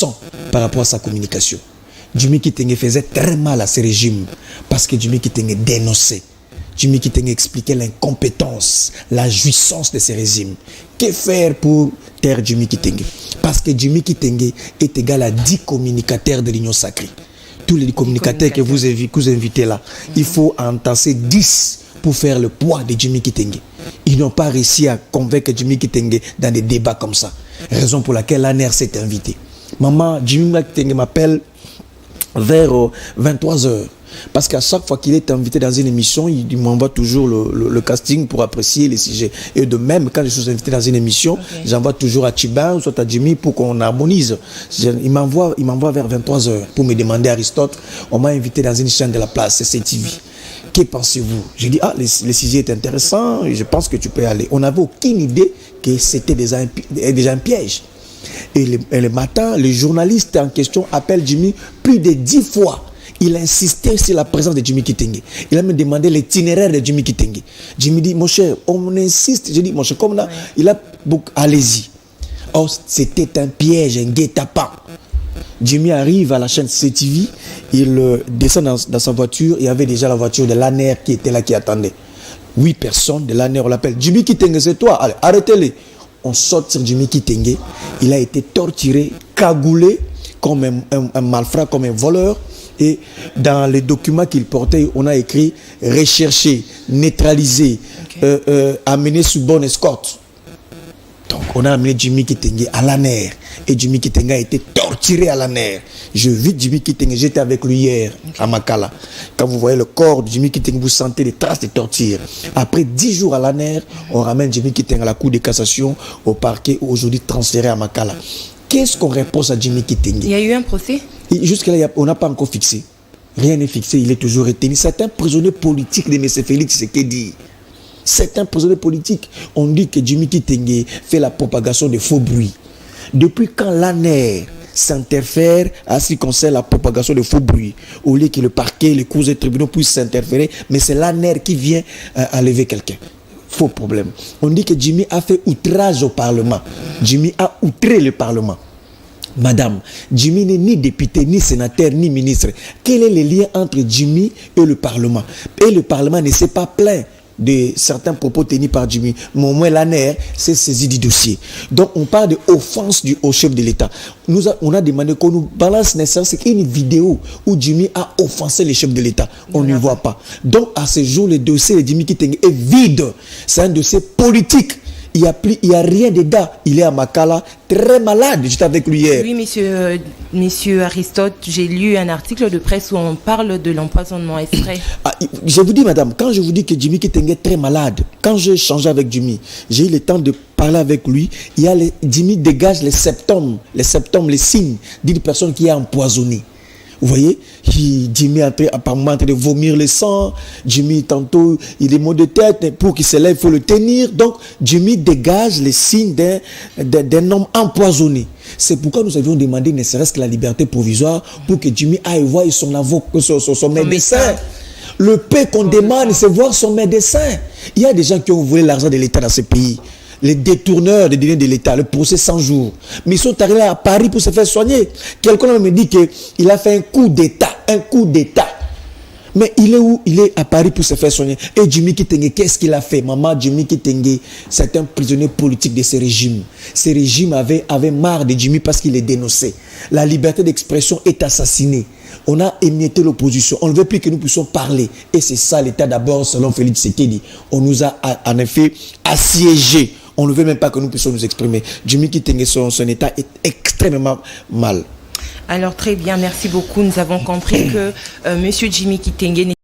impuissant par rapport à sa communication. Jimmy Kitenge faisait très mal à ce régime parce que Jimmy Kitenge dénonçait. Jimmy Kitenge expliquait l'incompétence, la jouissance de ces régimes. Que faire pour taire Jimmy Kitenge? Parce que Jimmy Kitenge est égal à 10 communicateurs de l'Union sacrée. Tous les communicateurs que vous invitez là, il faut entasser 10 pour faire le poids de Jimmy Kitenge. Ils n'ont pas réussi à convaincre Jimmy Kitenge dans des débats comme ça. Raison pour laquelle l'ANER s'est invité. Maman, Jimmy Kitenge m'appelle vers 23h. Parce qu'à chaque fois qu'il est invité dans une émission, il m'envoie toujours le casting pour apprécier les sujets. Et de même, quand je suis invité dans une émission, j'envoie toujours à Chiban ou soit à Jimmy pour qu'on harmonise. Il m'envoie vers 23h pour me demander, Aristote, on m'a invité dans une chaîne de la place, c'est CTV. Que pensez-vous? J'ai dit, le sujet est intéressant, je pense que tu peux y aller. On n'avait aucune idée que c'était déjà un piège. Et le matin, le journaliste en question appelle Jimmy plus de 10 fois. Il a insisté sur la présence de Jimmy Kitenge. Il a me demandé l'itinéraire de Jimmy Kitenge. Jimmy dit, mon cher, on insiste. J'ai dit, mon cher, comme là, il a beaucoup, allez-y. Oh, c'était un piège, un guet-apens. Jimmy arrive à la chaîne CTV, il descend dans sa voiture, il y avait déjà la voiture de l'ANER qui était là, qui attendait. 8 personnes de l'ANER, on l'appelle. Jimmy Kitenge, c'est toi. Allez, arrêtez-les. On sort sur Jimmy Kitenge. Il a été torturé, cagoulé, comme un malfrat, comme un voleur. Et dans les documents qu'il portait, on a écrit rechercher, neutraliser, amener sous bonne escorte. Donc on a amené Jimmy Kitenge à l'ANER. Et Jimmy Kitenge a été torturé à l'ANER. Je vis Jimmy Kitenge, j'étais avec lui hier à Makala. Quand vous voyez le corps de Jimmy Kitenge, vous sentez des traces de torture. Après 10 jours à l'ANER, on ramène Jimmy Kitenge à la cour de cassation, au parquet, aujourd'hui transféré à Makala. Qu'est-ce qu'on repose à Jimmy Kitenge? Il y a eu un procès? Jusque-là, on n'a pas encore fixé. Rien n'est fixé, il est toujours retenu. C'est un prisonnier politique de M. Félix Tshisekedi. C'est un prisonnier politique. On dit que Jimmy Kitenge fait la propagation de faux bruits. Depuis quand l'ANER s'interfère à ce qui concerne la propagation de faux bruits, au lieu que le parquet, les cours et tribunaux puissent s'interférer, mais c'est l'ANER qui vient enlever quelqu'un. Faux problème. On dit que Jimmy a fait outrage au Parlement. Jimmy a outré le Parlement. Madame, Jimmy n'est ni député, ni sénateur, ni ministre. Quel est le lien entre Jimmy et le Parlement? Et le Parlement ne s'est pas plaint de certains propos tenus par Jimmy. Mais au moins l'ANER s'est saisi du dossier. Donc on parle d'offense au chef de l'État. On a demandé qu'on nous balance une vidéo où Jimmy a offensé le chef de l'État. On ne voit pas. Donc à ce jour, le dossier de Jimmy Kitenge est vide. C'est un dossier politique. Il n'y a rien dedans. Il est à Makala, très malade. J'étais avec lui hier. Oui, monsieur Aristote, j'ai lu un article de presse où on parle de l'empoisonnement. Est-ce vrai? Je vous dis, madame, quand je vous dis que Jimmy Kitenge est très malade, quand j'ai échangé avec Jimmy, j'ai eu le temps de parler avec lui. Jimmy dégage les symptômes, les signes d'une personne qui est empoisonnée. Vous voyez, Jimmy est apparemment en train de vomir le sang. Jimmy, tantôt, il est maux de tête. Pour qu'il se lève, il faut le tenir. Donc, Jimmy dégage les signes d'un homme empoisonné. C'est pourquoi nous avions demandé, ne serait-ce que la liberté provisoire, pour que Jimmy aille voir son médecin. Le paix qu'on demande, c'est voir son médecin. Il y a des gens qui ont volé l'argent de l'État dans ce pays. Les détourneurs des deniers de l'État, le procès 100 jours. Mais ils sont arrivés à Paris pour se faire soigner. Quelqu'un me dit qu'il a fait un coup d'État. Mais il est où? Il est à Paris pour se faire soigner. Et Jimmy Kitenge, qu'est-ce qu'il a fait? Maman, Jimmy Kitenge, c'est un prisonnier politique de ce régime. Ce régime avait marre de Jimmy parce qu'il est dénoncé. La liberté d'expression est assassinée. On a émietté l'opposition. On ne veut plus que nous puissions parler. Et c'est ça l'État d'abord, selon Félix Tshisekedi. On nous a en effet assiégés. On ne veut même pas que nous puissions nous exprimer. Jimmy Kitenge, son état est extrêmement mal. Alors très bien, merci beaucoup. Nous avons compris que Monsieur Jimmy Kitenge